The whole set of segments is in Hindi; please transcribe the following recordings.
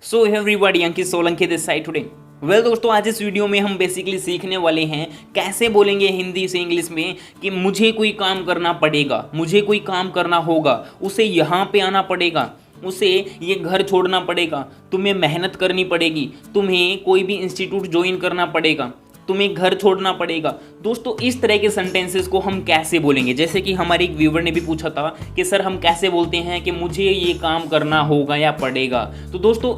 So everybody Ankit Solanki this side today. Well दोस्तों, आज इस वीडियो में हम बेसिकली सीखने वाले हैं कैसे बोलेंगे हिंदी से इंग्लिश में कि मुझे कोई काम करना पड़ेगा, मुझे कोई काम करना होगा, उसे यहाँ पे आना पड़ेगा, उसे ये घर छोड़ना पड़ेगा, तुम्हें मेहनत करनी पड़ेगी, तुम्हें कोई भी इंस्टीट्यूट ज्वाइन करना पड़ेगा, तुम्हें घर छोड़ना पड़ेगा। दोस्तों, इस तरह के सेंटेंसेस को हम कैसे बोलेंगे? जैसे कि हमारे एक व्यूवर ने भी पूछा था कि सर हम कैसे बोलते हैं कि मुझे ये काम करना होगा या पड़ेगा। तो दोस्तों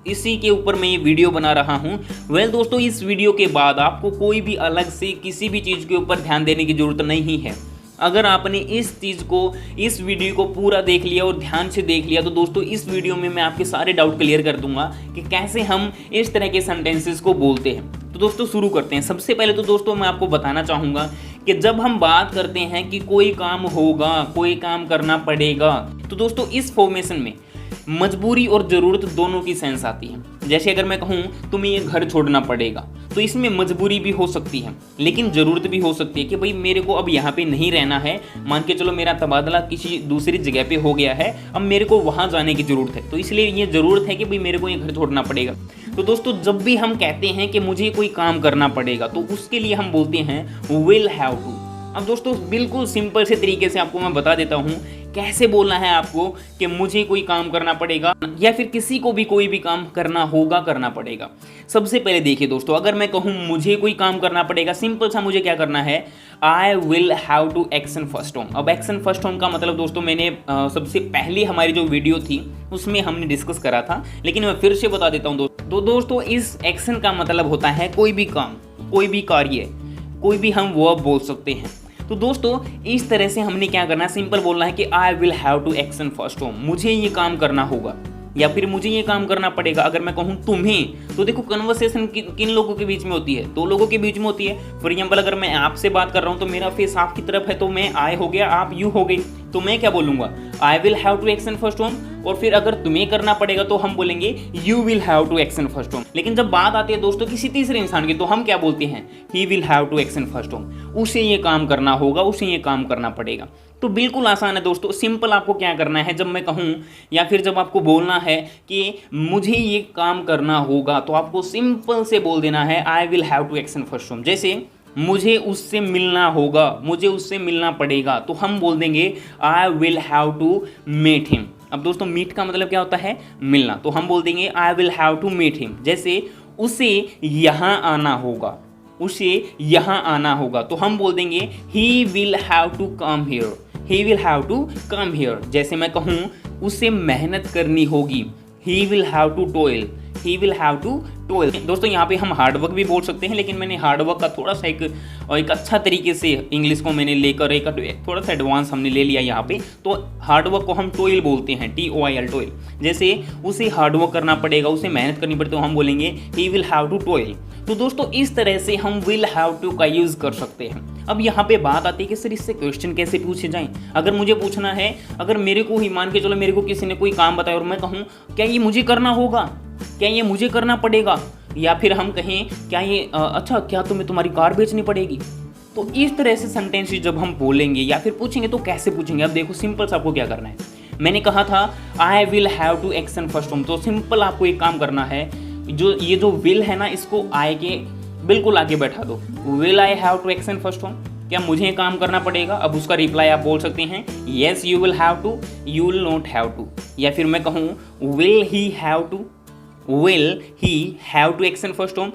इसी के ऊपर मैं ये वीडियो बना रहा हूँ। वेल दोस्तों, इस वीडियो के बाद आपको कोई भी अलग से किसी भी चीज़ के ऊपर ध्यान देने की ज़रूरत नहीं है। अगर आपने इस चीज़ को, इस वीडियो को पूरा देख लिया और ध्यान से देख लिया तो दोस्तों इस वीडियो में मैं आपके सारे डाउट क्लियर कर दूंगा कि कैसे हम इस तरह के सेंटेंसेस को बोलते हैं। तो दोस्तों शुरू करते हैं। सबसे पहले तो दोस्तों मैं आपको बताना चाहूँगा कि जब हम बात करते हैं कि कोई काम होगा, कोई काम करना पड़ेगा, तो दोस्तों इस फॉर्मेशन में मजबूरी और ज़रूरत दोनों की सेंस आती है। जैसे अगर मैं कहूँ तुम्हें ये घर छोड़ना पड़ेगा, तो इसमें मजबूरी भी हो सकती है लेकिन ज़रूरत भी हो सकती है कि भाई मेरे को अब यहाँ पे नहीं रहना है, मान के चलो मेरा तबादला किसी दूसरी जगह पे हो गया है, अब मेरे को वहाँ जाने की ज़रूरत है, तो इसलिए ये ज़रूरत है कि भाई मेरे को ये घर छोड़ना पड़ेगा। तो दोस्तों जब भी हम कहते हैं कि मुझे कोई काम करना पड़ेगा तो उसके लिए हम बोलते हैं विल हैव टू। अब दोस्तों बिल्कुल सिंपल से तरीके से आपको मैं बता देता हूँ कैसे बोलना है आपको कि मुझे कोई काम करना पड़ेगा या फिर किसी को भी कोई भी काम करना होगा, करना पड़ेगा। सबसे पहले देखिए दोस्तों, अगर मैं कहूँ मुझे कोई काम करना पड़ेगा, सिंपल सा मुझे क्या करना है, I will have to action first home. अब एक्शन फर्स्ट होम का मतलब दोस्तों मैंने सबसे पहले हमारी जो वीडियो थी उसमें हमने डिस्कस करा था, लेकिन मैं फिर से बता देता हूँ तो दोस्तों इस एक्शन का मतलब होता है कोई भी काम, कोई भी कार्य, कोई भी हम वर्ब बोल सकते हैं। तो दोस्तों इस तरह से हमने क्या करना है, सिंपल बोलना है कि I will have to action first home, मुझे ये काम करना होगा या फिर मुझे ये काम करना पड़ेगा। अगर मैं कहूँ तुम्हें, तो देखो कन्वर्सेशन किन लोगों के बीच में होती है, दो लोगों के बीच में होती है। फॉर एग्जाम्पल अगर मैं आपसे बात कर रहा हूँ तो मेरा फेस आपकी तरफ है तो मैं आई हो गया, आप यू हो गई, तो मैं क्या बोलूँगा, I will have to action first home. और फिर अगर तुम्हें करना पड़ेगा तो हम बोलेंगे you will have to action first home. लेकिन जब बात आती है दोस्तों किसी तीसरे इंसान की तो हम क्या बोलते हैं, he will have to action first home, उसे ये काम करना होगा, उसे ये काम करना पड़ेगा। तो बिल्कुल आसान है दोस्तों, सिंपल आपको क्या करना है, जब मैं कहूँ या फिर जब आपको बोलना है कि मुझे ये काम करना होगा तो आपको सिंपल से बोल देना है I will have to action first home. जैसे मुझे उससे मिलना होगा, मुझे उससे मिलना पड़ेगा, तो हम बोल देंगे I will have to meet him. अब दोस्तों मीट का मतलब क्या होता है, मिलना, तो हम बोल देंगे I will have to meet him. जैसे उसे यहाँ आना होगा, उसे यहाँ आना होगा, तो हम बोल देंगे he will have to come here, he will have to come here. जैसे मैं कहूँ उसे मेहनत करनी होगी, he will have to toil, he will have to toil. दोस्तों यहाँ पे हम हार्डवर्क भी बोल सकते हैं, लेकिन मैंने हार्डवर्क का थोड़ा सा एक अच्छा तरीके से इंग्लिश को मैंने लेकर एक थोड़ा सा एडवांस हमने ले लिया यहाँ पे। तो हार्डवर्क को हम टॉयल बोलते हैं, TOIL, टॉयल। जैसे उसे हार्डवर्क करना पड़ेगा, उसे मेहनत करनी पड़ेगी, तो हम बोलेंगे he will have to toil. तो दोस्तों इस तरह से हम विल हैव टू का यूज़ कर सकते हैं। अब यहाँ पे बात आती है कि सर इससे क्वेश्चन कैसे पूछे जाएं। अगर मुझे पूछना है, अगर मेरे को ही मान के चलो मेरे को किसी ने कोई काम बताया और मैं कहूँ क्या ये मुझे करना होगा, क्या ये मुझे करना पड़ेगा, या फिर हम कहें क्या ये अच्छा क्या तुम्हें तुम्हारी कार बेचनी पड़ेगी। तो इस तरह से सेंटेंस जब हम बोलेंगे या फिर पूछेंगे तो कैसे पूछेंगे। अब देखो सिंपल सा आपको क्या करना है, मैंने कहा था I will have to action first home, तो सिंपल आपको एक काम करना है, ये जो विल है ना इसको आई के बिल्कुल आगे बैठा दो। Will I have to action first home, क्या मुझे काम करना पड़ेगा। अब उसका रिप्लाई आप बोल सकते हैं yes you will have to, you will not have to. या फिर मैं कहूँ will he have to, will he have to action first home,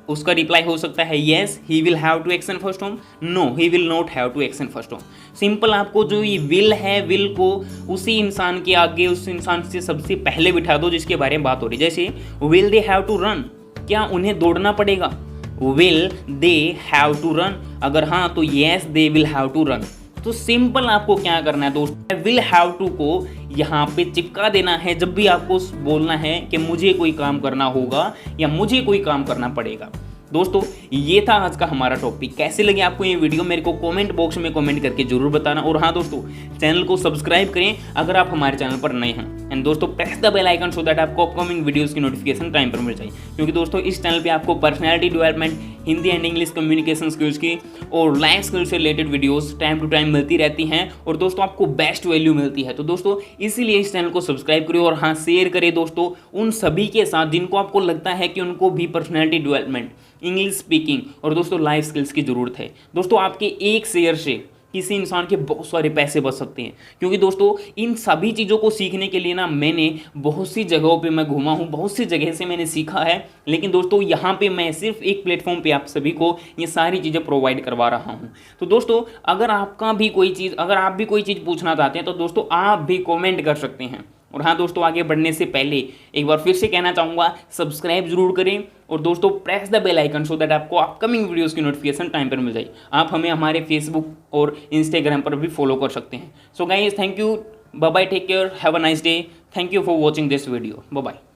उसका रिप्लाई हो सकता है yes he will have to action first home, no he will not have to action first home. Simple आपको जो ये विल है, विल को उसी इंसान के आगे, उस इंसान से सबसे पहले बिठा दो जिसके बारे में बात हो रही है। जैसे will they have to run, क्या उन्हें दौड़ना पड़ेगा, will they have to run, अगर हाँ तो yes they will have to run. तो सिंपल आपको क्या करना है दोस्तों, विल हैव टू को यहाँ पे चिपका देना है जब भी आपको बोलना है कि मुझे कोई काम करना होगा या मुझे कोई काम करना पड़ेगा। दोस्तों ये था आज का हमारा टॉपिक। कैसे लगे आपको ये वीडियो मेरे को कमेंट बॉक्स में कमेंट करके जरूर बताना। और हाँ दोस्तों, चैनल को सब्सक्राइब करें अगर आप हमारे चैनल पर नए हैं। एंड दोस्तों press the bell icon so that आपको अपकमिंग वीडियोस की नोटिफिकेशन टाइम पर मिल जाए, क्योंकि दोस्तों इस चैनल पे आपको personality development, Hindi and English communication skills की और लाइफ स्किल्स से related videos time to time मिलती रहती हैं और दोस्तों आपको बेस्ट वैल्यू मिलती है। तो दोस्तों इसीलिए इस चैनल को सब्सक्राइब करिए और हाँ शेयर करें दोस्तों उन सभी के साथ जिनको आपको लगता है कि उनको भी पर्सनैलिटी डेवलपमेंट, इंग्लिश स्पीकिंग और दोस्तों लाइफ स्किल्स की ज़रूरत है। दोस्तों आपके एक शेयर से किसी इंसान के बहुत सारे पैसे बच सकते हैं, क्योंकि दोस्तों इन सभी चीज़ों को सीखने के लिए ना मैंने बहुत सी जगहों पे मैं घूमा हूँ, बहुत सी जगह से मैंने सीखा है, लेकिन दोस्तों यहाँ पे मैं सिर्फ एक प्लेटफॉर्म पे आप सभी को ये सारी चीज़ें प्रोवाइड करवा रहा हूँ। तो दोस्तों अगर आप भी कोई चीज़ पूछना चाहते हैं तो दोस्तों आप भी कॉमेंट कर सकते हैं। और हाँ दोस्तों आगे बढ़ने से पहले एक बार फिर से कहना चाहूँगा सब्सक्राइब जरूर करें और दोस्तों press the bell icon so that आपको अपकमिंग वीडियोस की नोटिफिकेशन टाइम पर मिल जाए। आप हमें हमारे फेसबुक और इंस्टाग्राम पर भी फॉलो कर सकते हैं। So guys thank you, bye bye, take care, have a nice day, thank you for watching this video, bye bye.